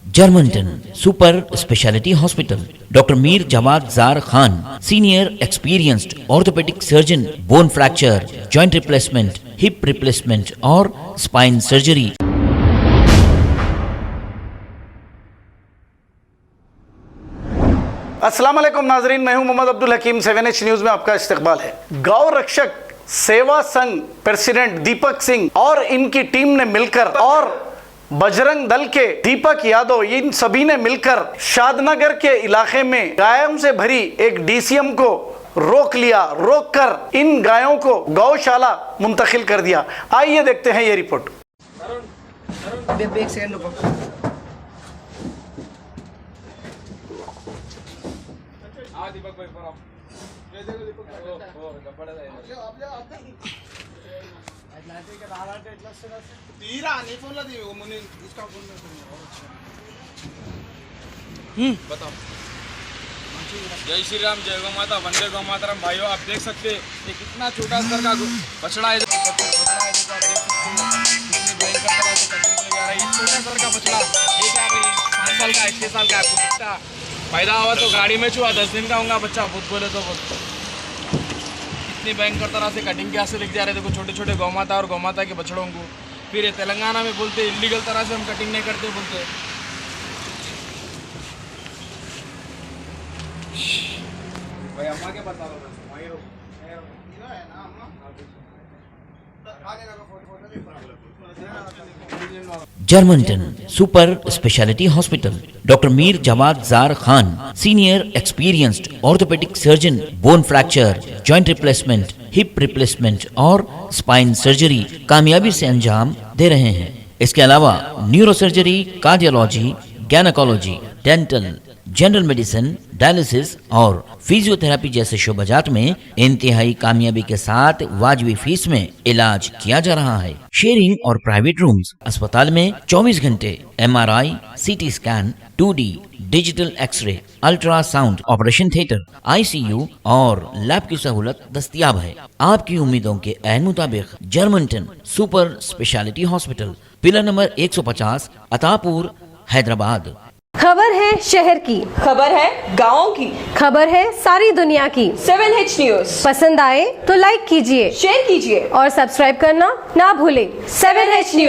Germanton super speciality hospital, doctor Mir Jawad Zar Khan, senior experienced orthopaedic surgeon, bone fracture, joint replacement, hip replacement और spine surgery. अस्सलाम वालेकुम नाजरीन, मैं हूं मोहम्मद अब्दुल हकीम। 7H न्यूज में आपका इस्तकबाल है। गौ रक्षक सेवा संघ प्रेसिडेंट दीपक सिंह और इनकी टीम ने मिलकर और बजरंग दल के दीपक यादव, इन सभी ने मिलकर शादनगर के इलाके में गायों से भरी एक डीसीएम को रोक लिया। रोक कर इन गायों को गौशाला मुंतकिल कर दिया। आइए देखते हैं ये रिपोर्ट। बताओ। जय श्री राम, जय गौ माता, वंदे गौ मातरम। भाइयों, आप देख सकते हैं ये कितना छोटा स्तर का बछड़ा है। छोटा स्तर का बछड़ा, ये क्या 5 साल का, 6 साल का, आपको कितना पैदा हुआ तो गाड़ी में छुआ, 10 दिन का होगा बच्चा। बहुत बोले तो बहुत इतनी भयंकर तरह से कटिंग के से लिख जा रहे थे। देखो छोटे छोटे गौ माता और गौ माता के बछड़ों को। फिर ये तेलंगाना में बोलते इलीगल तरह से हम कटिंग नहीं करते बोलते। भाई अम्मा के बता दो। Germanten super speciality hospital, doctor Mir Jawad Zar Khan, senior experienced orthopaedic surgeon, bone fracture, joint replacement, hip replacement और स्पाइन सर्जरी कामयाबी से अंजाम दे रहे हैं। इसके अलावा neuro surgery, cardiology, gynaecology, dental, general medicine, dialysis और फिजियोथेरेपी जैसे शोबाजात में इंतहाई कामयाबी के साथ वाजबी फीस में इलाज किया जा रहा है। शेयरिंग और प्राइवेट रूम्स, अस्पताल में 24 घंटे MRI, CT scan, 2D digital X-ray, ultrasound, operation theatre, ICU और लैब की सहूलत दस्तयाब है। आपकी उम्मीदों के ऐन मुताबिक Germanten super speciality hospital, pillar number 150, Attapur, Hyderabad. खबर है शहर की, खबर है गाँव की, खबर है सारी दुनिया की। 7H न्यूज पसंद आए तो लाइक कीजिए, शेयर कीजिए और सब्सक्राइब करना ना भूलें। 7H news.